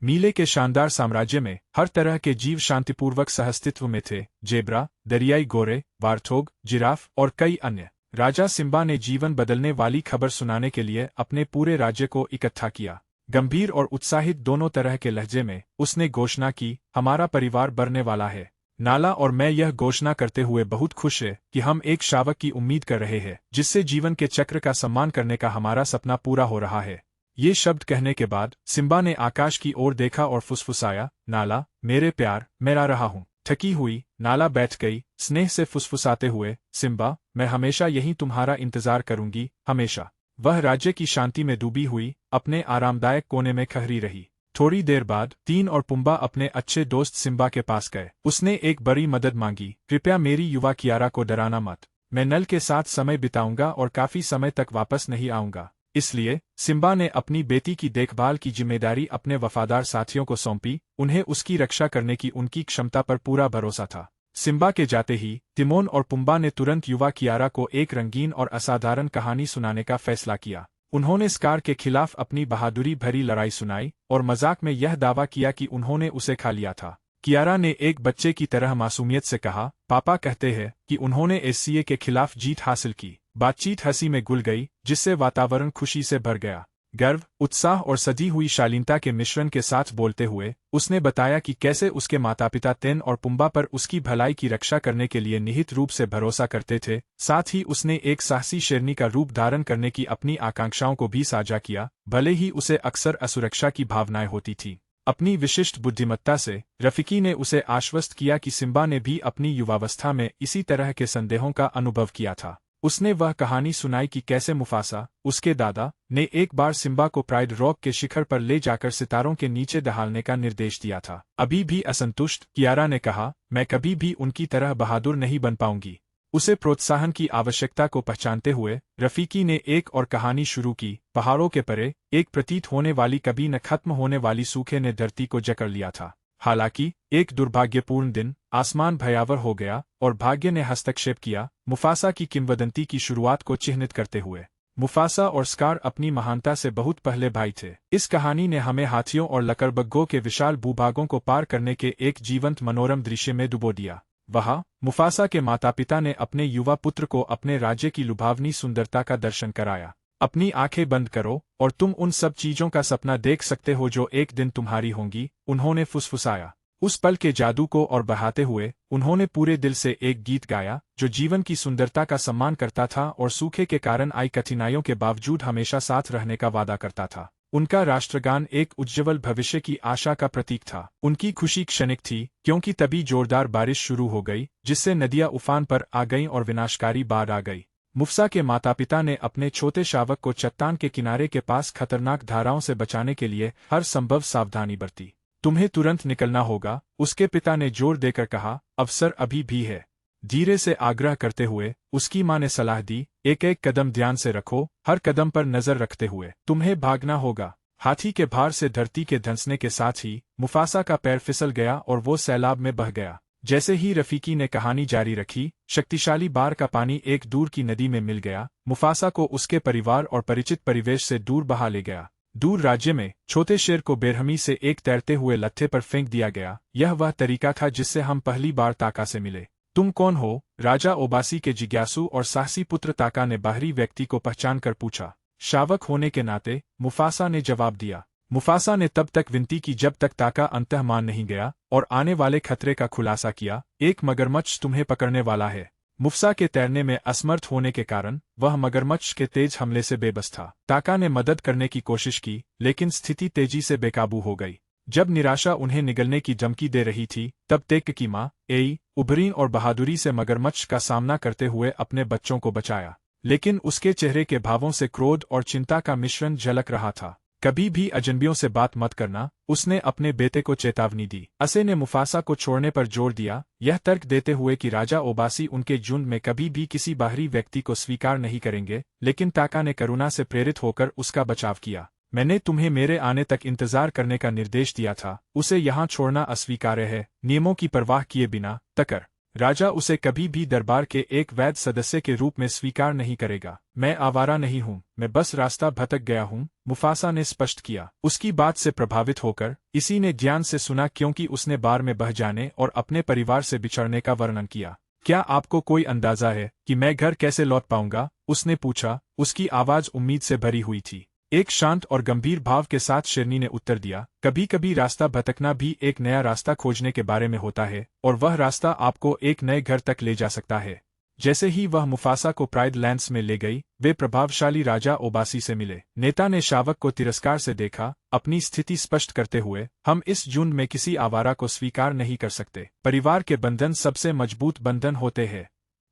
मीले के शानदार साम्राज्य में हर तरह के जीव शांतिपूर्वक सहअस्तित्व में थे। जेब्रा, दरियाई घोड़े, वार्थोग, जिराफ और कई अन्य। राजा सिम्बा ने जीवन बदलने वाली खबर सुनाने के लिए अपने पूरे राज्य को इकट्ठा किया। गंभीर और उत्साहित दोनों तरह के लहजे में उसने घोषणा की, हमारा परिवार बढ़ने वाला है। नाला और मैं यह घोषणा करते हुए बहुत खुश है कि हम एक शावक की उम्मीद कर रहे हैं, जिससे जीवन के चक्र का सम्मान करने का हमारा सपना पूरा हो रहा है। ये शब्द कहने के बाद सिम्बा ने आकाश की ओर देखा और फुसफुसाया, नाला, मेरे प्यार, मैं आ रहा हूँ। थकी हुई नाला बैठ गई, स्नेह से फुसफुसाते हुए, सिम्बा, मैं हमेशा यहीं तुम्हारा इंतजार करूंगी, हमेशा। वह राज्य की शांति में डूबी हुई अपने आरामदायक कोने में खहरी रही। थोड़ी देर बाद तीन और पुम्बा अपने अच्छे दोस्त सिम्बा के पास गए। उसने एक बड़ी मदद मांगी, कृपया मेरी युवा कियारा को डराना मत। मैं नल के साथ समय बिताऊंगा और काफी समय तक वापस नहीं आऊंगा। इसलिए सिम्बा ने अपनी बेटी की देखभाल की जिम्मेदारी अपने वफादार साथियों को सौंपी। उन्हें उसकी रक्षा करने की उनकी क्षमता पर पूरा भरोसा था। सिम्बा के जाते ही तिमोन और पुम्बा ने तुरंत युवा कियारा को एक रंगीन और असाधारण कहानी सुनाने का फैसला किया। उन्होंने स्कार के खिलाफ अपनी बहादुरी भरी लड़ाई सुनाई और मजाक में यह दावा किया कि उन्होंने उसे खा लिया था। कियारा ने एक बच्चे की तरह मासूमियत से कहा, पापा कहते हैं कि उन्होंने एससीए के खिलाफ जीत हासिल की। बातचीत हंसी में घुल गई, जिससे वातावरण खुशी से भर गया। गर्व, उत्साह और सजी हुई शालीनता के मिश्रण के साथ बोलते हुए उसने बताया कि कैसे उसके माता-पिता तेन और पुम्बा पर उसकी भलाई की रक्षा करने के लिए निहित रूप से भरोसा करते थे। साथ ही उसने एक साहसी शेरनी का रूप धारण करने की अपनी आकांक्षाओं को भी साझा किया, भले ही उसे अक्सर असुरक्षा की भावनाएं होती थीं। अपनी विशिष्ट बुद्धिमत्ता से रफीकी ने उसे आश्वस्त किया कि सिम्बा ने भी अपनी युवावस्था में इसी तरह के संदेहों का अनुभव किया था। उसने वह कहानी सुनाई कि कैसे मुफासा, उसके दादा, ने एक बार सिम्बा को प्राइड रॉक के शिखर पर ले जाकर सितारों के नीचे दहाड़ने का निर्देश दिया था। अभी भी असंतुष्ट कियारा ने कहा, मैं कभी भी उनकी तरह बहादुर नहीं बन पाऊंगी। उसे प्रोत्साहन की आवश्यकता को पहचानते हुए रफीकी ने एक और कहानी शुरू की। पहाड़ों के परे एक प्रतीत होने वाली कभी न खत्म होने वाली सूखे ने धरती को जकड़ लिया था। हालांकि एक दुर्भाग्यपूर्ण दिन आसमान भयावह हो गया और भाग्य ने हस्तक्षेप किया, मुफासा की किंवदंती की शुरुआत को चिह्नित करते हुए। मुफासा और स्कार अपनी महानता से बहुत पहले भाई थे। इस कहानी ने हमें हाथियों और लकड़बग्घों के विशाल भूभागों को पार करने के एक जीवंत मनोरम दृश्य में डुबो दिया। वहाँ मुफासा के माता-पिता ने अपने युवा पुत्र को अपने राज्य की लुभावनी सुंदरता का दर्शन कराया। अपनी आंखें बंद करो और तुम उन सब चीजों का सपना देख सकते हो जो एक दिन तुम्हारी होंगी, उन्होंने फुसफुसाया। उस पल के जादू को और बहाते हुए उन्होंने पूरे दिल से एक गीत गाया जो जीवन की सुंदरता का सम्मान करता था और सूखे के कारण आई कठिनाइयों के बावजूद हमेशा साथ रहने का वादा करता था। उनका राष्ट्रगान एक उज्ज्वल भविष्य की आशा का प्रतीक था। उनकी खुशी क्षणिक थी, क्योंकि तभी जोरदार बारिश शुरू हो गई, जिससे नदियां उफान पर आ गईं और विनाशकारी बाढ़ आ गई। मुफसा के माता-पिता ने अपने छोटे शावक को चट्टान के किनारे के पास खतरनाक धाराओं से बचाने के लिए हर संभव सावधानी बरती। तुम्हें तुरंत निकलना होगा, उसके पिता ने जोर देकर कहा, अवसर अभी भी है। धीरे से आग्रह करते हुए उसकी मां ने सलाह दी, एक एक कदम ध्यान से रखो, हर कदम पर नजर रखते हुए तुम्हें भागना होगा। हाथी के भार से धरती के धंसने के साथ ही मुफासा का पैर फिसल गया और वो सैलाब में बह गया। जैसे ही रफीकी ने कहानी जारी रखी, शक्तिशाली बाढ़ का पानी एक दूर की नदी में मिल गया। मुफासा को उसके परिवार और परिचित परिवेश से दूर बहा ले गया। दूर राज्य में छोटे शेर को बेरहमी से एक तैरते हुए लत्थे पर फेंक दिया गया। यह वह तरीका था जिससे हम पहली बार ताका से मिले। तुम कौन हो? राजा ओबासी के जिज्ञासु और साहसी पुत्र ताका ने बाहरी व्यक्ति को पहचान कर पूछा। शावक होने के नाते, मुफासा ने जवाब दिया। मुफासा ने तब तक विनती की जब तक ताका अंतः मान नहीं गया और आने वाले खतरे का खुलासा किया। एक मगरमच्छ तुम्हें पकड़ने वाला है। मुफसा के तैरने में असमर्थ होने के कारण वह मगरमच्छ के तेज हमले से बेबस था। ताका ने मदद करने की कोशिश की, लेकिन स्थिति तेजी से बेकाबू हो गई। जब निराशा उन्हें निगलने की धमकी दे रही थी, तब तेक की मां एई उभरी और बहादुरी से मगरमच्छ का सामना करते हुए अपने बच्चों को बचाया। लेकिन उसके चेहरे के भावों से क्रोध और चिंता का मिश्रण झलक रहा था। कभी भी अजनबियों से बात मत करना, उसने अपने बेटे को चेतावनी दी। असे ने मुफासा को छोड़ने पर जोर दिया, यह तर्क देते हुए कि राजा ओबासी उनके झुंड में कभी भी किसी बाहरी व्यक्ति को स्वीकार नहीं करेंगे। लेकिन ताका ने करुणा से प्रेरित होकर उसका बचाव किया। मैंने तुम्हें मेरे आने तक इंतजार करने का निर्देश दिया था, उसे यहाँ छोड़ना अस्वीकार्य है। नियमों की परवाह किए बिना, तकर राजा उसे कभी भी दरबार के एक वैध सदस्य के रूप में स्वीकार नहीं करेगा। मैं आवारा नहीं हूँ, मैं बस रास्ता भटक गया हूँ, मुफासा ने स्पष्ट किया। उसकी बात से प्रभावित होकर इसी ने ध्यान से सुना, क्योंकि उसने बार में बह जाने और अपने परिवार से बिछड़ने का वर्णन किया। क्या आपको कोई अंदाजा है कि मैं घर कैसे लौट पाऊंगा? उसने पूछा। उसकी आवाज उम्मीद से भरी हुई थी। एक शांत और गंभीर भाव के साथ शेरनी ने उत्तर दिया, कभी कभी रास्ता भटकना भी एक नया रास्ता खोजने के बारे में होता है, और वह रास्ता आपको एक नए घर तक ले जा सकता है। जैसे ही वह मुफासा को प्राइड लैंड्स में ले गई, वे प्रभावशाली राजा ओबासी से मिले। नेता ने शावक को तिरस्कार से देखा, अपनी स्थिति स्पष्ट करते हुए, हम इस झुंड में किसी आवारा को स्वीकार नहीं कर सकते। परिवार के बंधन सबसे मजबूत बंधन होते हैं।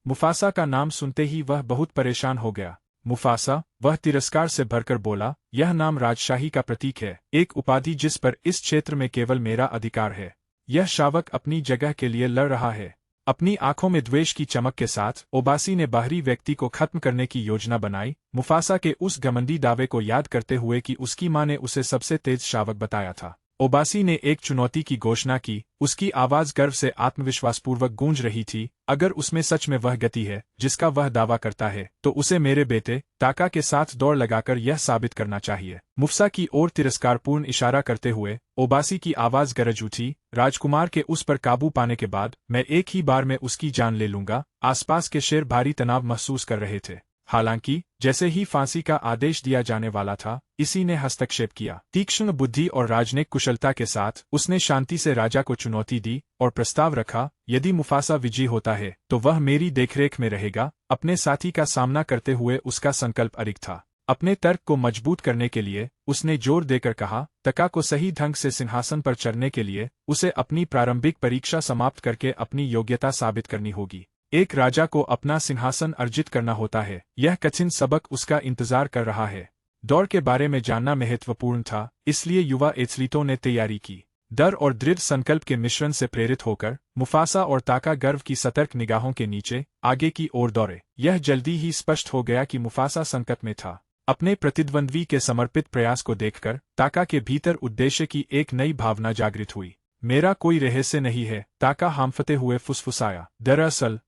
मुफासा का नाम सुनते ही वह बहुत परेशान हो गया। मुफासा, वह तिरस्कार से भरकर बोला, यह नाम राजशाही का प्रतीक है, एक उपाधि जिस पर इस क्षेत्र में केवल मेरा अधिकार है। यह शावक अपनी जगह के लिए लड़ रहा है। अपनी आंखों में द्वेष की चमक के साथ ओबासी ने बाहरी व्यक्ति को खत्म करने की योजना बनाई, मुफासा के उस घमंडी दावे को याद करते हुए कि उसकी मां ने उसे सबसे तेज शावक बताया था। ओबासी ने एक चुनौती की घोषणा की, उसकी आवाज गर्व से आत्मविश्वासपूर्वक गूंज रही थी। अगर उसमें सच में वह गति है जिसका वह दावा करता है, तो उसे मेरे बेटे ताका के साथ दौड़ लगाकर यह साबित करना चाहिए। मुफसा की ओर तिरस्कारपूर्ण इशारा करते हुए ओबासी की आवाज गरज उठी, राजकुमार के उस पर काबू पाने के बाद मैं एक ही बार में उसकी जान ले लूंगा। आसपास के शेर भारी तनाव महसूस कर रहे थे। हालांकि जैसे ही फांसी का आदेश दिया जाने वाला था, इसी ने हस्तक्षेप किया। तीक्ष्ण बुद्धि और राजनयिक कुशलता के साथ उसने शांति से राजा को चुनौती दी और प्रस्ताव रखा, यदि मुफासा विजयी होता है तो वह मेरी देखरेख में रहेगा। अपने साथी का सामना करते हुए उसका संकल्प अडिग था। अपने तर्क को मजबूत करने के लिए उसने जोर देकर कहा, तका को सही ढंग से सिंहासन पर चढ़ने के लिए उसे अपनी प्रारंभिक परीक्षा समाप्त करके अपनी योग्यता साबित करनी होगी। एक राजा को अपना सिंहासन अर्जित करना होता है। यह कठिन सबक उसका इंतजार कर रहा है। दौड़ के बारे में जानना महत्वपूर्ण था, इसलिए युवा एथलीटों ने तैयारी की। डर और दृढ़ संकल्प के मिश्रण से प्रेरित होकर मुफासा और ताका गर्व की सतर्क निगाहों के नीचे आगे की ओर दौड़े। यह जल्दी ही स्पष्ट हो गया कि मुफासा संकट में था। अपने प्रतिद्वंद्वी के समर्पित प्रयास को देखकर ताका के भीतर उद्देश्य की एक नई भावना जागृत हुई। मेरा कोई रहस्य नहीं है, ताका हांफते हुए फुसफुसाया। दरअसल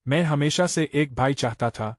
मैं हमेशा से एक भाई चाहता था,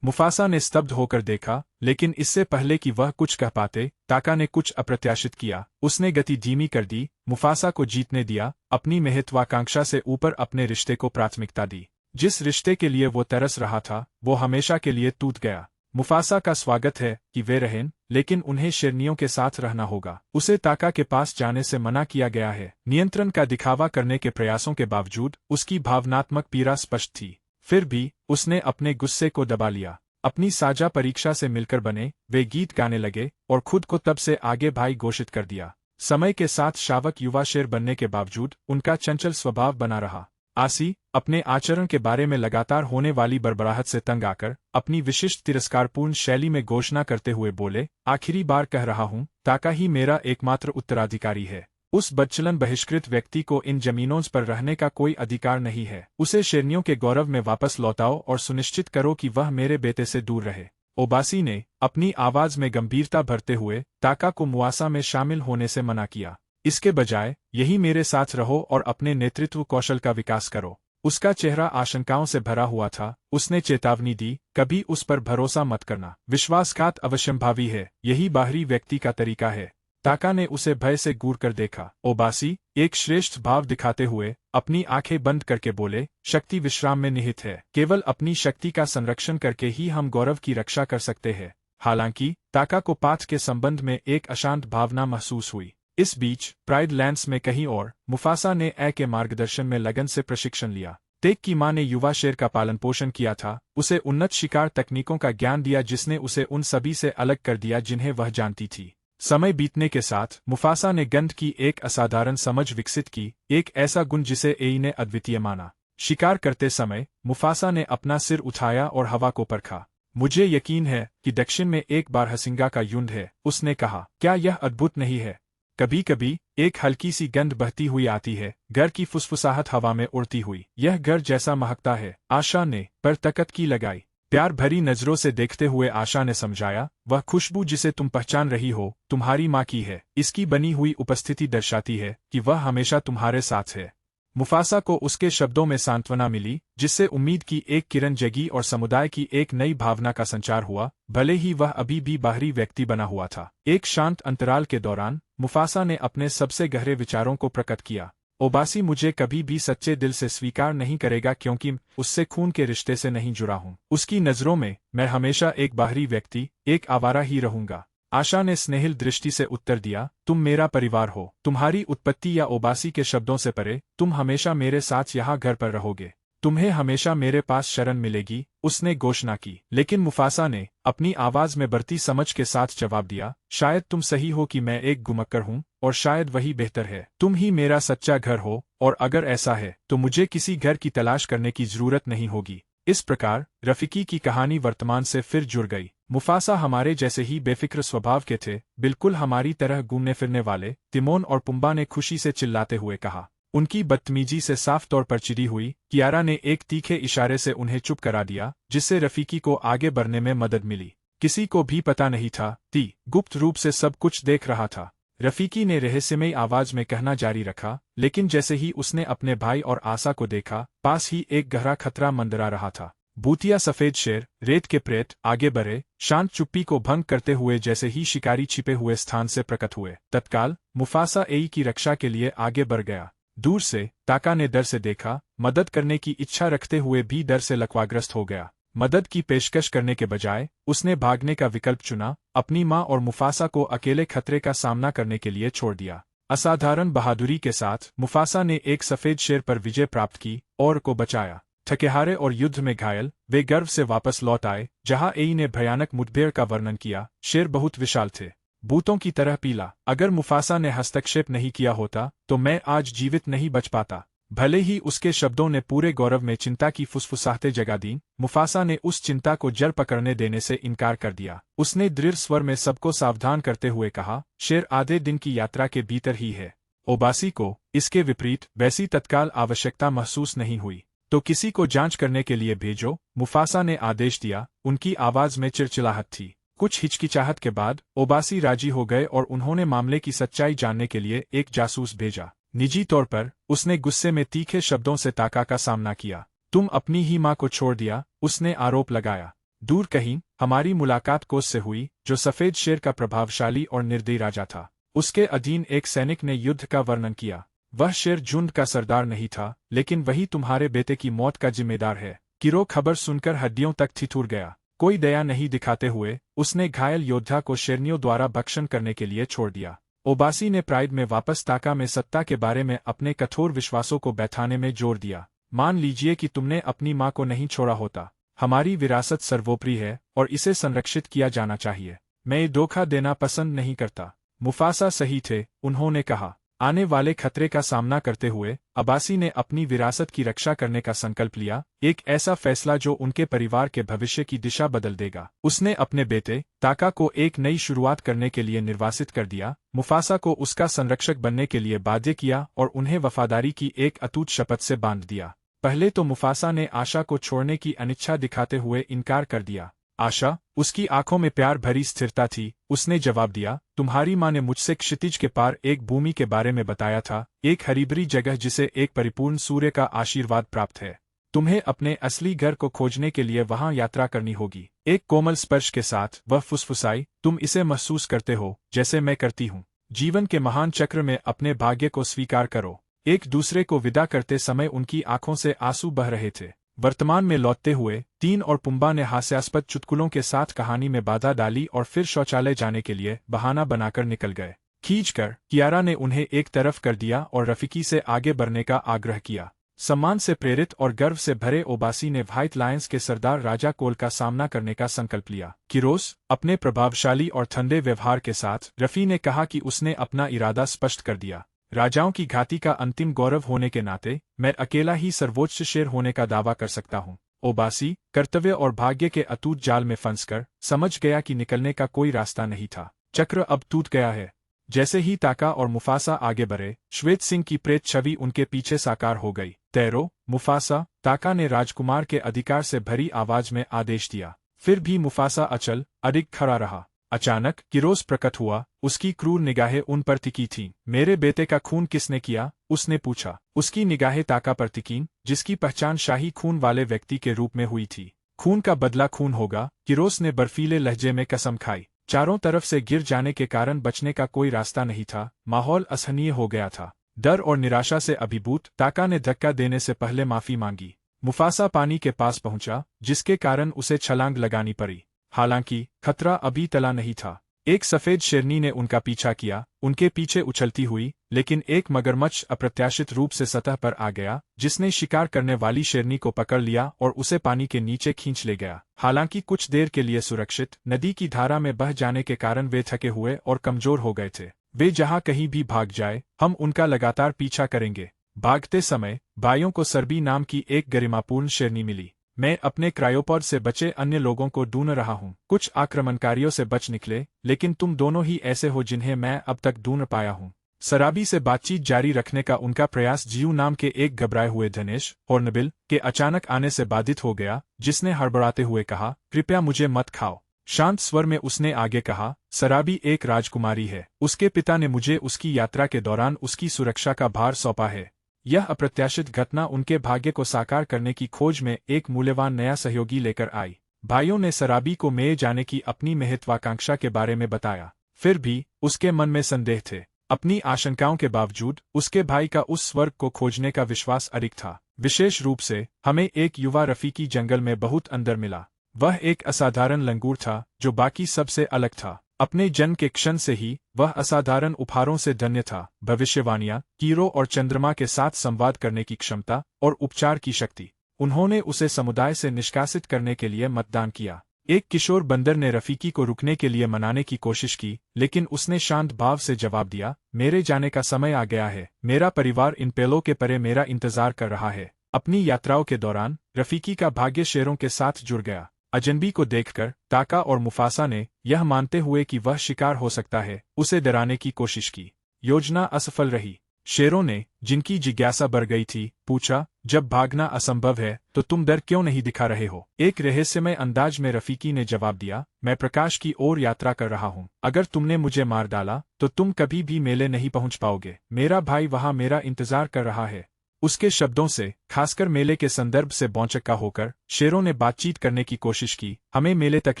मुफासा ने स्तब्ध होकर देखा, लेकिन इससे पहले कि वह कुछ कह पाते, ताका ने कुछ अप्रत्याशित किया। उसने गति धीमी कर दी, मुफासा को जीतने दिया, अपनी महत्वाकांक्षा से ऊपर अपने रिश्ते को प्राथमिकता दी। जिस रिश्ते के लिए वो तरस रहा था, वो हमेशा के लिए टूट गया। मुफासा का स्वागत है कि वे रहें, लेकिन उन्हें शेरनियों के साथ रहना होगा। उसे ताका के पास जाने से मना किया गया है। नियंत्रण का दिखावा करने के प्रयासों के बावजूद उसकी भावनात्मक पीड़ा स्पष्ट थी। फिर भी उसने अपने गुस्से को दबा लिया। अपनी साझा परीक्षा से मिलकर बने वे गीत गाने लगे और खुद को तब से आगे भाई घोषित कर दिया। समय के साथ शावक युवा शेर बनने के बावजूद उनका चंचल स्वभाव बना रहा। आसी अपने आचरण के बारे में लगातार होने वाली बड़बड़ाहट से तंग आकर अपनी विशिष्ट तिरस्कारपूर्ण शैली में घोषणा करते हुए बोले, आखिरी बार कह रहा हूँ, ताका ही मेरा एकमात्र उत्तराधिकारी है। उस बदचलन बहिष्कृत व्यक्ति को इन जमीनों पर रहने का कोई अधिकार नहीं है। उसे शेरनियों के गौरव में वापस लौटाओ और सुनिश्चित करो कि वह मेरे बेटे से दूर रहे। ओबासी ने अपनी आवाज में गंभीरता भरते हुए ताका को मुआसा में शामिल होने से मना किया। इसके बजाय यही मेरे साथ रहो और अपने नेतृत्व कौशल का विकास करो। उसका चेहरा आशंकाओं से भरा हुआ था। उसने चेतावनी दी, कभी उस पर भरोसा मत करना। विश्वासघात अवश्यंभावी है, यही बाहरी व्यक्ति का तरीका है। ताका ने उसे भय से घूर कर देखा। ओबासी एक श्रेष्ठ भाव दिखाते हुए अपनी आंखें बंद करके बोले, शक्ति विश्राम में निहित है। केवल अपनी शक्ति का संरक्षण करके ही हम गौरव की रक्षा कर सकते हैं। हालांकि ताका को पाठ के संबंध में एक अशांत भावना महसूस हुई। इस बीच प्राइड लैंड्स में कहीं और मुफासा ने के मार्गदर्शन में लगन से प्रशिक्षण लिया। तेक की मां ने युवा शेर का पालन पोषण किया था, उसे उन्नत शिकार तकनीकों का ज्ञान दिया जिसने उसे उन सभी से अलग कर दिया जिन्हें वह जानती थी। समय बीतने के साथ मुफासा ने गंध की एक असाधारण समझ विकसित की, एक ऐसा गुण जिसे एई ने अद्वितीय माना। शिकार करते समय मुफासा ने अपना सिर उठाया और हवा को परखा। मुझे यकीन है कि दक्षिण में एक बार हसिंगा का युद्ध है, उसने कहा। क्या यह अद्भुत नहीं है? कभी कभी एक हल्की सी गंध बहती हुई आती है, घर की फुसफुसाहट हवा में उड़ती हुई। यह घर जैसा महकता है। आशा ने पर तकत की लगाई। प्यार भरी नजरों से देखते हुए आशा ने समझाया, वह खुशबू जिसे तुम पहचान रही हो तुम्हारी माँ की है। इसकी बनी हुई उपस्थिति दर्शाती है कि वह हमेशा तुम्हारे साथ है। मुफासा को उसके शब्दों में सांत्वना मिली, जिससे उम्मीद की एक किरण जगी और समुदाय की एक नई भावना का संचार हुआ, भले ही वह अभी भी बाहरी व्यक्ति बना हुआ था। एक शांत अंतराल के दौरान मुफासा ने अपने सबसे गहरे विचारों को प्रकट किया। ओबासी मुझे कभी भी सच्चे दिल से स्वीकार नहीं करेगा क्योंकि उससे खून के रिश्ते से नहीं जुड़ा हूं। उसकी नज़रों में मैं हमेशा एक बाहरी व्यक्ति, एक आवारा ही रहूंगा। आशा ने स्नेहिल दृष्टि से उत्तर दिया, तुम मेरा परिवार हो। तुम्हारी उत्पत्ति या ओबासी के शब्दों से परे, तुम हमेशा मेरे साथ यहाँ घर पर रहोगे। तुम्हें हमेशा मेरे पास शरण मिलेगी, उसने घोषणा की। लेकिन मुफासा ने अपनी आवाज में बढ़ती समझ के साथ जवाब दिया, शायद तुम सही हो कि मैं एक गुमक्कर हूँ, और शायद वही बेहतर है। तुम ही मेरा सच्चा घर हो, और अगर ऐसा है तो मुझे किसी घर की तलाश करने की जरूरत नहीं होगी। इस प्रकार रफीकी की कहानी वर्तमान से फिर जुड़ गई। मुफासा हमारे जैसे ही बेफिक्र स्वभाव के थे, बिल्कुल हमारी तरह घूमने फिरने वाले। तिमोन और पुम्बा ने खुशी से चिल्लाते हुए कहा। उनकी बदतमीजी से साफ तौर पर चिढ़ी हुई कियारा ने एक तीखे इशारे से उन्हें चुप करा दिया, जिससे रफीकी को आगे बढ़ने में मदद मिली। किसी को भी पता नहीं था, ती गुप्त रूप से सब कुछ देख रहा था। रफीकी ने रहस्यमयी आवाज में कहना जारी रखा, लेकिन जैसे ही उसने अपने भाई और आशा को देखा, पास ही एक गहरा खतरा मंडरा रहा था। भूतिया सफेद शेर, रेत के प्रेत, आगे बढ़े, शांत चुप्पी को भंग करते हुए जैसे ही शिकारी छिपे हुए स्थान से प्रकट हुए। तत्काल मुफासा एई की रक्षा के लिए आगे बढ़ गया। दूर से ताका ने डर से देखा, मदद करने की इच्छा रखते हुए भी डर से लकवाग्रस्त हो गया। मदद की पेशकश करने के बजाय उसने भागने का विकल्प चुना, अपनी मां और मुफासा को अकेले खतरे का सामना करने के लिए छोड़ दिया। असाधारण बहादुरी के साथ मुफासा ने एक सफेद शेर पर विजय प्राप्त की और को बचाया। थकेहारे और युद्ध में घायल, वे गर्व से वापस लौट आए, जहां एई ने भयानक मुठभेड़ का वर्णन किया। शेर बहुत विशाल थे, भूतों की तरह पीला। अगर मुफासा ने हस्तक्षेप नहीं किया होता तो मैं आज जीवित नहीं बच पाता। भले ही उसके शब्दों ने पूरे गौरव में चिंता की फुसफुसाहटें जगा दी, मुफासा ने उस चिंता को जड़ पकड़ने देने से इनकार कर दिया। उसने दृढ़ स्वर में सबको सावधान करते हुए कहा, शेर आधे दिन की यात्रा के भीतर ही है। ओबासी को इसके विपरीत वैसी तत्काल आवश्यकता महसूस नहीं हुई। तो किसी को जांच करने के लिए भेजो, मुफासा ने आदेश दिया। उनकी आवाज में चिड़चिड़ाहट थी। कुछ हिचकिचाहट के बाद ओबासी राजी हो गए और उन्होंने मामले की सच्चाई जानने के लिए एक जासूस भेजा। निजी तौर पर उसने गुस्से में तीखे शब्दों से ताका का सामना किया। तुम अपनी ही मां को छोड़ दिया, उसने आरोप लगाया। दूर कहीं हमारी मुलाकात कोस से हुई, जो सफेद शेर का प्रभावशाली और निर्दयी राजा था। उसके अधीन एक सैनिक ने युद्ध का वर्णन किया। वह शेर झुंड का सरदार नहीं था, लेकिन वही तुम्हारे बेटे की मौत का जिम्मेदार है। किरो खबर सुनकर हड्डियों तक ठिठुर गया। कोई दया नहीं दिखाते हुए उसने घायल योद्धा को शेरनियों द्वारा भक्षण करने के लिए छोड़ दिया। ओबासी ने प्राइड में वापस ताका में सत्ता के बारे में अपने कठोर विश्वासों को बैठाने में जोर दिया। मान लीजिए कि तुमने अपनी मां को नहीं छोड़ा होता। हमारी विरासत सर्वोपरि है और इसे संरक्षित किया जाना चाहिए। मैं धोखा देना पसंद नहीं करता। मुफासा सही थे, उन्होंने कहा। आने वाले खतरे का सामना करते हुए अब्बासी ने अपनी विरासत की रक्षा करने का संकल्प लिया, एक ऐसा फैसला जो उनके परिवार के भविष्य की दिशा बदल देगा। उसने अपने बेटे ताका को एक नई शुरुआत करने के लिए निर्वासित कर दिया, मुफासा को उसका संरक्षक बनने के लिए बाध्य किया और उन्हें वफादारी की एक अटूट शपथ से बांध दिया। पहले तो मुफासा ने आशा को छोड़ने की अनिच्छा दिखाते हुए इनकार कर दिया। आशा, उसकी आंखों में प्यार भरी स्थिरता थी, उसने जवाब दिया, तुम्हारी मां ने मुझसे क्षितिज के पार एक भूमि के बारे में बताया था, एक हरीभरी जगह जिसे एक परिपूर्ण सूर्य का आशीर्वाद प्राप्त है। तुम्हें अपने असली घर को खोजने के लिए वहां यात्रा करनी होगी। एक कोमल स्पर्श के साथ वह फुसफुसाई, तुम इसे महसूस करते हो जैसे मैं करती हूँ। जीवन के महान चक्र में अपने भाग्य को स्वीकार करो। एक दूसरे को विदा करते समय उनकी आंखों से आंसू बह रहे थे। वर्तमान में लौटते हुए तीन और पुम्बा ने हास्यास्पद चुटकुलों के साथ कहानी में बाधा डाली और फिर शौचालय जाने के लिए बहाना बनाकर निकल गए। खींचकर कियारा ने उन्हें एक तरफ कर दिया और रफीकी से आगे बढ़ने का आग्रह किया। सम्मान से प्रेरित और गर्व से भरे ओबासी ने व्हाइट लायंस के सरदार राजा कोल का सामना करने का संकल्प लिया। किरोस, अपने प्रभावशाली और ठंडे व्यवहार के साथ रफी ने कहा कि उसने अपना इरादा स्पष्ट कर दिया। राजाओं की घाटी का अंतिम गौरव होने के नाते मैं अकेला ही सर्वोच्च शेर होने का दावा कर सकता हूँ। ओबासी कर्तव्य और भाग्य के अटूट जाल में फंसकर समझ गया कि निकलने का कोई रास्ता नहीं था। चक्र अब टूट गया है। जैसे ही ताका और मुफासा आगे बढ़े, श्वेत सिंह की प्रेत छवि उनके पीछे साकार हो गई। तैरो, मुफासा, ताका ने राजकुमार के अधिकार से भरी आवाज में आदेश दिया। फिर भी मुफासा अचल अडिग खड़ा रहा। अचानक किरोस प्रकट हुआ, उसकी क्रूर निगाहें उन पर टिकी थीं। मेरे बेटे का खून किसने किया? उसने पूछा। उसकी निगाहें ताका पर टिकीं, जिसकी पहचान शाही खून वाले व्यक्ति के रूप में हुई थी। खून का बदला खून होगा, किरोस ने बर्फीले लहजे में कसम खाई। चारों तरफ से गिर जाने के कारण बचने का कोई रास्ता नहीं था, माहौल असहनीय हो गया था। डर और निराशा से अभिभूत ताका ने धक्का देने से पहले माफी मांगी। मुफासा पानी के पास पहुंचा, जिसके कारण उसे छलांग लगानी पड़ी। हालांकि खतरा अभी टला नहीं था। एक सफेद शेरनी ने उनका पीछा किया, उनके पीछे उछलती हुई, लेकिन एक मगरमच्छ अप्रत्याशित रूप से सतह पर आ गया, जिसने शिकार करने वाली शेरनी को पकड़ लिया और उसे पानी के नीचे खींच ले गया। हालांकि कुछ देर के लिए सुरक्षित, नदी की धारा में बह जाने के कारण वे थके हुए और कमजोर हो गए थे। वे जहां कहीं भी भाग जाए, हम उनका लगातार पीछा करेंगे। भागते समय भाइयों को सरबी नाम की एक गरिमापूर्ण शेरनी मिली। मैं अपने क्रायोपॉड से बचे अन्य लोगों को ढूंढ रहा हूं। कुछ आक्रमणकारियों से बच निकले, लेकिन तुम दोनों ही ऐसे हो जिन्हें मैं अब तक ढूंढ पाया हूं। सराबी से बातचीत जारी रखने का उनका प्रयास जियू नाम के एक घबराए हुए धनेश हॉर्नबिल के अचानक आने से बाधित हो गया, जिसने हड़बड़ाते हुए कहा, कृपया मुझे मत खाओ। शांत स्वर में उसने आगे कहा, सराबी एक राजकुमारी है। उसके पिता ने मुझे उसकी यात्रा के दौरान उसकी सुरक्षा का भार सौंपा है। यह अप्रत्याशित घटना उनके भाग्य को साकार करने की खोज में एक मूल्यवान नया सहयोगी लेकर आई। भाइयों ने सराबी को मेरे जाने की अपनी महत्वाकांक्षा के बारे में बताया। फिर भी उसके मन में संदेह थे। अपनी आशंकाओं के बावजूद उसके भाई का उस स्वर्ग को खोजने का विश्वास अडिग था। विशेष रूप से हमें एक युवा रफीकी जंगल में बहुत अंदर मिला। वह एक असाधारण लंगूर था, जो बाकी सबसे अलग था। अपने जन्म के क्षण से ही वह असाधारण उपहारों से धन्य था। भविष्यवाणियां, कीरों और चंद्रमा के साथ संवाद करने की क्षमता और उपचार की शक्ति। उन्होंने उसे समुदाय से निष्कासित करने के लिए मतदान किया। एक किशोर बंदर ने रफीकी को रुकने के लिए मनाने की कोशिश की, लेकिन उसने शांत भाव से जवाब दिया, मेरे जाने का समय आ गया है। मेरा परिवार इन पेड़ों के परे मेरा इंतजार कर रहा है। अपनी यात्राओं के दौरान रफीकी का भाग्य शेरों के साथ जुड़ गया। अजनबी को देखकर ताका और मुफासा ने, यह मानते हुए कि वह शिकार हो सकता है, उसे डराने की कोशिश की। योजना असफल रही। शेरों ने, जिनकी जिज्ञासा बढ़ गई थी, पूछा, जब भागना असंभव है तो तुम डर क्यों नहीं दिखा रहे हो? एक रहस्यमय अंदाज में रफीकी ने जवाब दिया, मैं प्रकाश की ओर यात्रा कर रहा हूँ। अगर तुमने मुझे मार डाला तो तुम कभी भी मेले नहीं पहुँच पाओगे। मेरा भाई वहाँ मेरा इंतजार कर रहा है। उसके शब्दों से, खासकर मेले के संदर्भ से भौचक्का होकर, शेरों ने बातचीत करने की कोशिश की। हमें मेले तक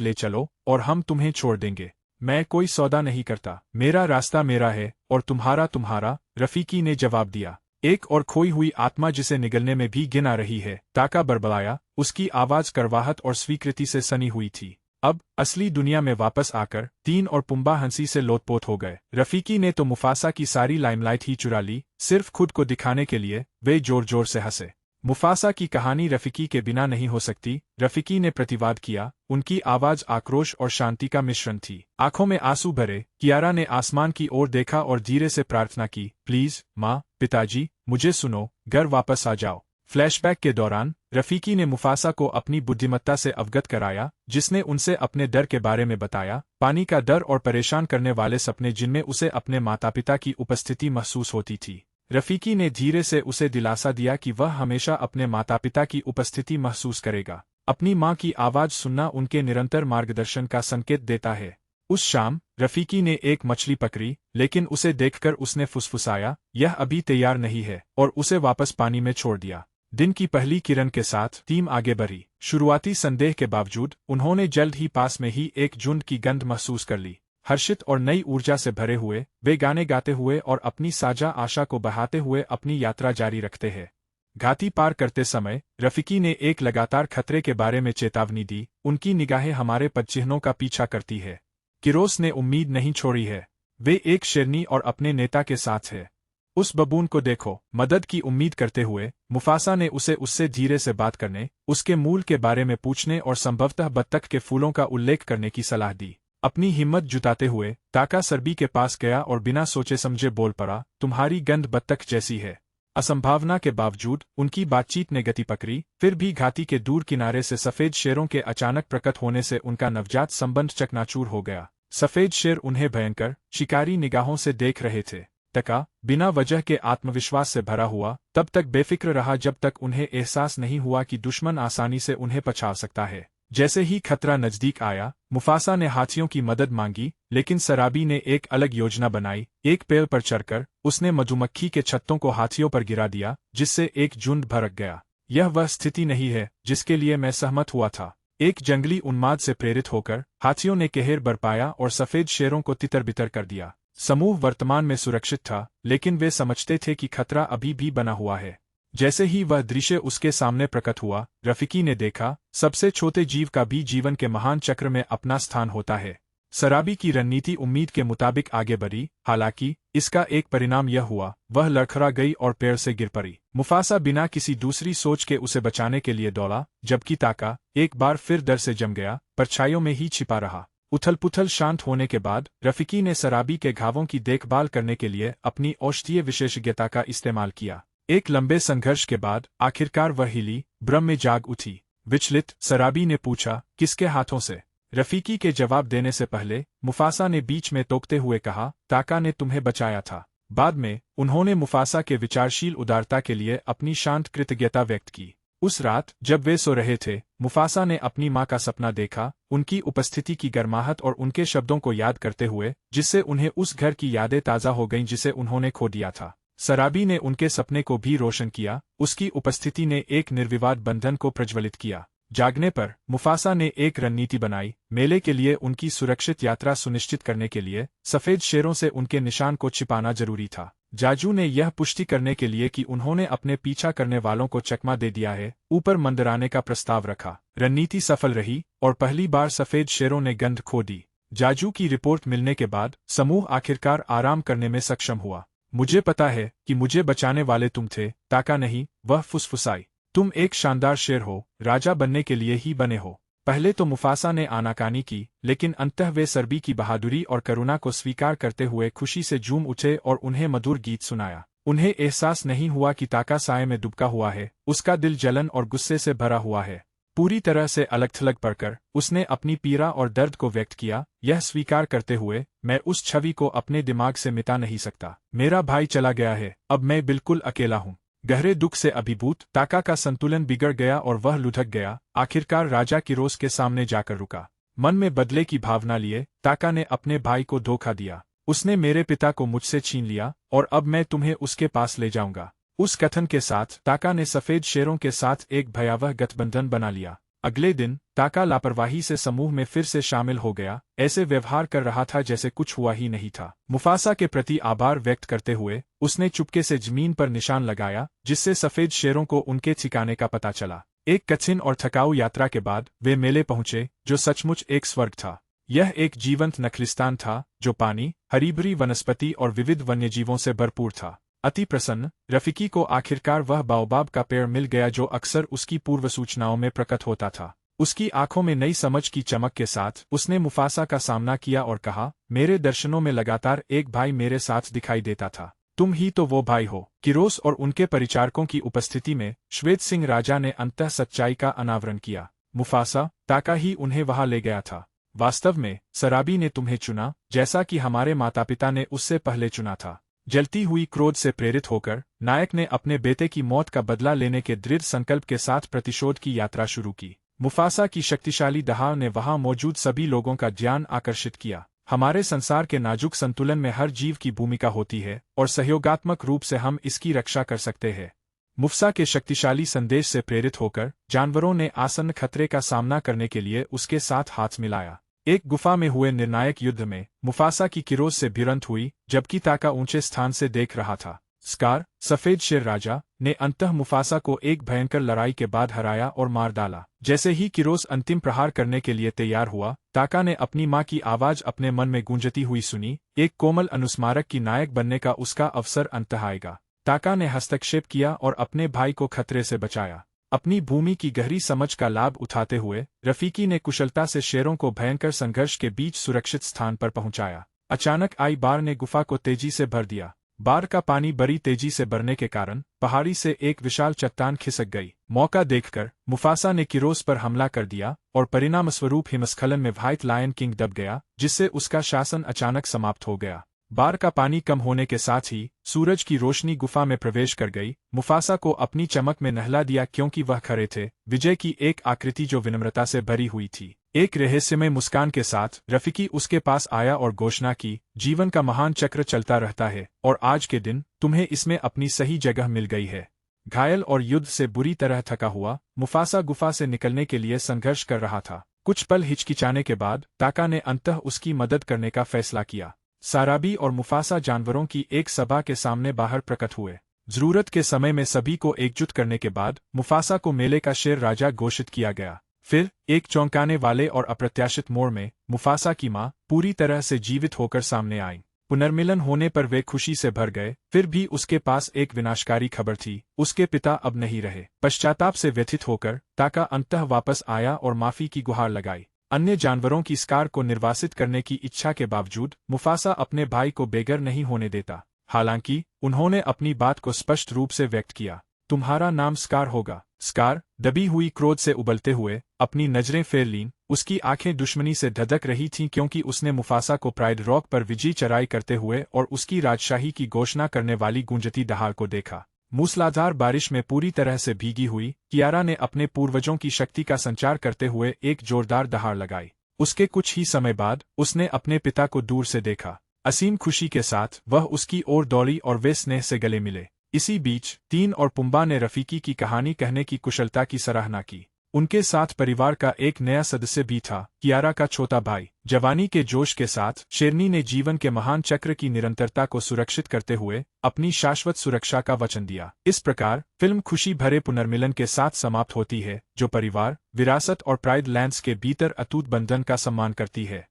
ले चलो और हम तुम्हें छोड़ देंगे। मैं कोई सौदा नहीं करता। मेरा रास्ता मेरा है और तुम्हारा तुम्हारा, रफीकी ने जवाब दिया। एक और खोई हुई आत्मा जिसे निगलने में भी गिन आ रही है, ताका बड़बड़ाया। उसकी आवाज कड़वाहट और स्वीकृति से सनी हुई थी। अब असली दुनिया में वापस आकर तीन और पुम्बा हंसी से लोटपोट हो गए। रफीकी ने तो मुफासा की सारी लाइमलाइट ही चुरा ली। सिर्फ खुद को दिखाने के लिए वे जोर जोर से हंसे। मुफासा की कहानी रफीकी के बिना नहीं हो सकती, रफीकी ने प्रतिवाद किया। उनकी आवाज आक्रोश और शांति का मिश्रण थी। आंखों में आंसू भरे, कियारा ने आसमान की ओर देखा और धीरे से प्रार्थना की, प्लीज माँ, पिताजी, मुझे सुनो, घर वापस आ जाओ। फ्लैशबैक के दौरान रफीकी ने मुफासा को अपनी बुद्धिमत्ता से अवगत कराया, जिसने उनसे अपने डर के बारे में बताया, पानी का डर और परेशान करने वाले सपने जिनमें उसे अपने माता पिता की उपस्थिति महसूस होती थी। रफीकी ने धीरे से उसे दिलासा दिया कि वह हमेशा अपने माता पिता की उपस्थिति महसूस करेगा। अपनी माँ की आवाज सुनना उनके निरंतर मार्गदर्शन का संकेत देता है। उस शाम रफीकी ने एक मछली पकड़ी, लेकिन उसे देखकर उसने फुसफुसाया, यह अभी तैयार नहीं है, और उसे वापस पानी में छोड़ दिया। दिन की पहली किरण के साथ टीम आगे बढ़ी। शुरुआती संदेह के बावजूद उन्होंने जल्द ही पास में ही एक झुंड की गंध महसूस कर ली। हर्षित और नई ऊर्जा से भरे हुए वे गाने गाते हुए और अपनी साझा आशा को बढ़ाते हुए अपनी यात्रा जारी रखते हैं। घाटी पार करते समय रफीकी ने एक लगातार खतरे के बारे में चेतावनी दी। उनकी निगाहें हमारे पदचिह्नों का पीछा करती है। किरोस ने उम्मीद नहीं छोड़ी है। वे एक शेरनी और अपने नेता के साथ है। उस बबून को देखो। मदद की उम्मीद करते हुए मुफासा ने उसे उससे धीरे से बात करने, उसके मूल के बारे में पूछने और संभवतः बत्तख के फूलों का उल्लेख करने की सलाह दी। अपनी हिम्मत जुटाते हुए ताका सरबी के पास गया और बिना सोचे समझे बोल पड़ा, तुम्हारी गंध बत्तख जैसी है। असंभावना के बावजूद उनकी बातचीत ने गति पकड़ी। फिर भी घाटी के दूर किनारे से सफेद शेरों के अचानक प्रकट होने से उनका नवजात संबंध चकनाचूर हो गया। सफेद शेर उन्हें भयंकर, शिकारी निगाहों से देख रहे थे। ताका, बिना वजह के आत्मविश्वास से भरा हुआ, तब तक बेफिक्र रहा जब तक उन्हें एहसास नहीं हुआ कि दुश्मन आसानी से उन्हें पछा सकता है। जैसे ही खतरा नजदीक आया, मुफासा ने हाथियों की मदद मांगी, लेकिन सराबी ने एक अलग योजना बनाई। एक पेड़ पर चढ़कर उसने मधुमक्खी के छत्तों को हाथियों पर गिरा दिया, जिससे एक झुंड भड़क गया। यह वह स्थिति नहीं है जिसके लिए मैं सहमत हुआ था। एक जंगली उन्माद से प्रेरित होकर हाथियों ने कहर बरपाया और सफेद शेरों को तितर-बितर कर दिया। समूह वर्तमान में सुरक्षित था, लेकिन वे समझते थे कि खतरा अभी भी बना हुआ है। जैसे ही वह दृश्य उसके सामने प्रकट हुआ, रफीकी ने देखा, सबसे छोटे जीव का भी जीवन के महान चक्र में अपना स्थान होता है। सराबी की रणनीति उम्मीद के मुताबिक आगे बढ़ी, हालांकि इसका एक परिणाम यह हुआ, वह लड़खड़ा गई और पेड़ से गिर पड़ी। मुफासा बिना किसी दूसरी सोच के उसे बचाने के लिए दौड़ा, जबकि ताका एक बार फिर डर से जम गया, परछाइयों में ही छिपा रहा। उथल-पुथल शांत होने के बाद रफीकी ने सराबी के घावों की देखभाल करने के लिए अपनी औषधीय विशेषज्ञता का इस्तेमाल किया। एक लंबे संघर्ष के बाद आखिरकार वह हिली, भ्रम में जाग उठी। विचलित सराबी ने पूछा, किसके हाथों से? रफीकी के जवाब देने से पहले मुफासा ने बीच में टोकते हुए कहा, ताका ने तुम्हें बचाया था। बाद में उन्होंने मुफासा के विचारशील उदारता के लिए अपनी शांत कृतज्ञता व्यक्त की। उस रात जब वे सो रहे थे, मुफासा ने अपनी माँ का सपना देखा, उनकी उपस्थिति की गर्माहट और उनके शब्दों को याद करते हुए, जिससे उन्हें उस घर की यादें ताज़ा हो गईं जिसे उन्होंने खो दिया था। सराबी ने उनके सपने को भी रोशन किया, उसकी उपस्थिति ने एक निर्विवाद बंधन को प्रज्वलित किया। जागने पर मुफासा ने एक रणनीति बनाई। मेले के लिए उनकी सुरक्षित यात्रा सुनिश्चित करने के लिए सफेद शेरों से उनके निशान को छिपाना जरूरी था। जाजू ने यह पुष्टि करने के लिए कि उन्होंने अपने पीछा करने वालों को चकमा दे दिया है, ऊपर मंडराने का प्रस्ताव रखा। रणनीति सफल रही और पहली बार सफेद शेरों ने गंध खो दी। जाजू की रिपोर्ट मिलने के बाद समूह आखिरकार आराम करने में सक्षम हुआ। मुझे पता है कि मुझे बचाने वाले तुम थे, ताका नहीं, वह फुसफुसाई। तुम एक शानदार शेर हो, राजा बनने के लिए ही बने हो। पहले तो मुफासा ने आनाकानी की, लेकिन अंततः वे सरबी की बहादुरी और करुणा को स्वीकार करते हुए खुशी से झूम उठे और उन्हें मधुर गीत सुनाया। उन्हें एहसास नहीं हुआ कि ताका साए में डूबा हुआ है, उसका दिल जलन और गुस्से से भरा हुआ है। पूरी तरह से अलग-थलग पड़कर उसने अपनी पीड़ा और दर्द को व्यक्त किया, यह स्वीकार करते हुए, मैं उस छवि को अपने दिमाग से मिटा नहीं सकता। मेरा भाई चला गया है, अब मैं बिल्कुल अकेला हूँ। गहरे दुख से अभिभूत ताका का संतुलन बिगड़ गया और वह लुढ़क गया, आखिरकार राजा किरोस के सामने जाकर रुका। मन में बदले की भावना लिए ताका ने अपने भाई को धोखा दिया। उसने मेरे पिता को मुझसे छीन लिया और अब मैं तुम्हें उसके पास ले जाऊंगा। उस कथन के साथ ताका ने सफेद शेरों के साथ एक भयावह गठबंधन बना लिया। अगले दिन ताका लापरवाही से समूह में फिर से शामिल हो गया, ऐसे व्यवहार कर रहा था जैसे कुछ हुआ ही नहीं था। मुफासा के प्रति आभार व्यक्त करते हुए उसने चुपके से जमीन पर निशान लगाया, जिससे सफेद शेरों को उनके ठिकाने का पता चला। एक कठिन और थकाऊ यात्रा के बाद वे मेले पहुंचे, जो सचमुच एक स्वर्ग था। यह एक जीवंत नखलिस्तान था, जो पानी, हरी-भरी वनस्पति और विविध वन्यजीवों से भरपूर था। अति प्रसन्न रफीकी को आखिरकार वह बाओबाब का पेड़ मिल गया जो अक्सर उसकी पूर्व सूचनाओं में प्रकट होता था। उसकी आंखों में नई समझ की चमक के साथ उसने मुफासा का सामना किया और कहा, मेरे दर्शनों में लगातार एक भाई मेरे साथ दिखाई देता था। तुम ही तो वो भाई हो। किरोस और उनके परिचारकों की उपस्थिति में श्वेत सिंह राजा ने अंततः सच्चाई का अनावरण किया। मुफासा, ताका ही उन्हें वहां ले गया था। वास्तव में सराबी ने तुम्हें चुना, जैसा कि हमारे माता पिता ने उससे पहले चुना था। जलती हुई क्रोध से प्रेरित होकर नायक ने अपने बेटे की मौत का बदला लेने के दृढ़ संकल्प के साथ प्रतिशोध की यात्रा शुरू की। मुफासा की शक्तिशाली दहाड़ ने वहां मौजूद सभी लोगों का ध्यान आकर्षित किया। हमारे संसार के नाजुक संतुलन में हर जीव की भूमिका होती है और सहयोगात्मक रूप से हम इसकी रक्षा कर सकते हैं। मुफासा के शक्तिशाली संदेश से प्रेरित होकर जानवरों ने आसन्न खतरे का सामना करने के लिए उसके साथ हाथ मिलाया। एक गुफा में हुए निर्णायक युद्ध में मुफासा की किरोस से भिड़ंत हुई, जबकि ताका ऊंचे स्थान से देख रहा था। स्कार, सफेद शेर राजा, ने अंततः मुफासा को एक भयंकर लड़ाई के बाद हराया और मार डाला। जैसे ही किरोस अंतिम प्रहार करने के लिए तैयार हुआ, ताका ने अपनी माँ की आवाज अपने मन में गूंजती हुई सुनी, एक कोमल अनुस्मारक की नायक बनने का उसका अवसर अंततः आएगा। ताका ने हस्तक्षेप किया और अपने भाई को खतरे से बचाया। अपनी भूमि की गहरी समझ का लाभ उठाते हुए रफीकी ने कुशलता से शेरों को भयंकर संघर्ष के बीच सुरक्षित स्थान पर पहुंचाया। अचानक आई बाढ़ ने गुफा को तेजी से भर दिया। बाढ़ का पानी बड़ी तेजी से बढ़ने के कारण पहाड़ी से एक विशाल चट्टान खिसक गई। मौका देखकर मुफासा ने किरोस पर हमला कर दिया और परिणामस्वरूप हिमस्खलन में व्हाइट लायन किंग दब गया, जिससे उसका शासन अचानक समाप्त हो गया। बार का पानी कम होने के साथ ही सूरज की रोशनी गुफा में प्रवेश कर गई। मुफासा को अपनी चमक में नहला दिया क्योंकि वह खड़े थे विजय की एक आकृति जो विनम्रता से भरी हुई थी। एक रहस्यमय मुस्कान के साथ रफीकी उसके पास आया और घोषणा की, जीवन का महान चक्र चलता रहता है और आज के दिन तुम्हें इसमें अपनी सही जगह मिल गई है। घायल और युद्ध से बुरी तरह थका हुआ मुफासा गुफा से निकलने के लिए संघर्ष कर रहा था। कुछ पल हिचकिचाने के बाद ताका ने अंततः उसकी मदद करने का फैसला किया। साराबी और मुफासा जानवरों की एक सभा के सामने बाहर प्रकट हुए। जरूरत के समय में सभी को एकजुट करने के बाद मुफासा को मेले का शेर राजा घोषित किया गया। फिर एक चौंकाने वाले और अप्रत्याशित मोड़ में मुफासा की मां पूरी तरह से जीवित होकर सामने आई। पुनर्मिलन होने पर वे खुशी से भर गए। फिर भी उसके पास एक विनाशकारी खबर थी, उसके पिता अब नहीं रहे। पश्चाताप से व्यथित होकर ताका अंततः वापस आया और माफी की गुहार लगाई। अन्य जानवरों की स्कार को निर्वासित करने की इच्छा के बावजूद मुफासा अपने भाई को बेघर नहीं होने देता। हालांकि उन्होंने अपनी बात को स्पष्ट रूप से व्यक्त किया, तुम्हारा नाम स्कार होगा। स्कार दबी हुई क्रोध से उबलते हुए अपनी नजरें फेर लीं। उसकी आंखें दुश्मनी से धधक रही थीं क्योंकि उसने मुफासा को प्राइड रॉक पर विजयी चढ़ाई करते हुए और उसकी राजशाही की घोषणा करने वाली गूंजती दहाड़ को देखा। मूसलाधार बारिश में पूरी तरह से भीगी हुई कियारा ने अपने पूर्वजों की शक्ति का संचार करते हुए एक जोरदार दहाड़ लगाई। उसके कुछ ही समय बाद उसने अपने पिता को दूर से देखा। असीम खुशी के साथ वह उसकी ओर दौड़ी और वे स्नेह से गले मिले। इसी बीच तीन और पुम्बा ने रफीकी की कहानी कहने की कुशलता की सराहना की। उनके साथ परिवार का एक नया सदस्य भी था, कियारा का छोटा भाई। जवानी के जोश के साथ शेरनी ने जीवन के महान चक्र की निरंतरता को सुरक्षित करते हुए अपनी शाश्वत सुरक्षा का वचन दिया। इस प्रकार फिल्म खुशी भरे पुनर्मिलन के साथ समाप्त होती है, जो परिवार, विरासत और प्राइड लैंड्स के भीतर अटूट बंधन का सम्मान करती है।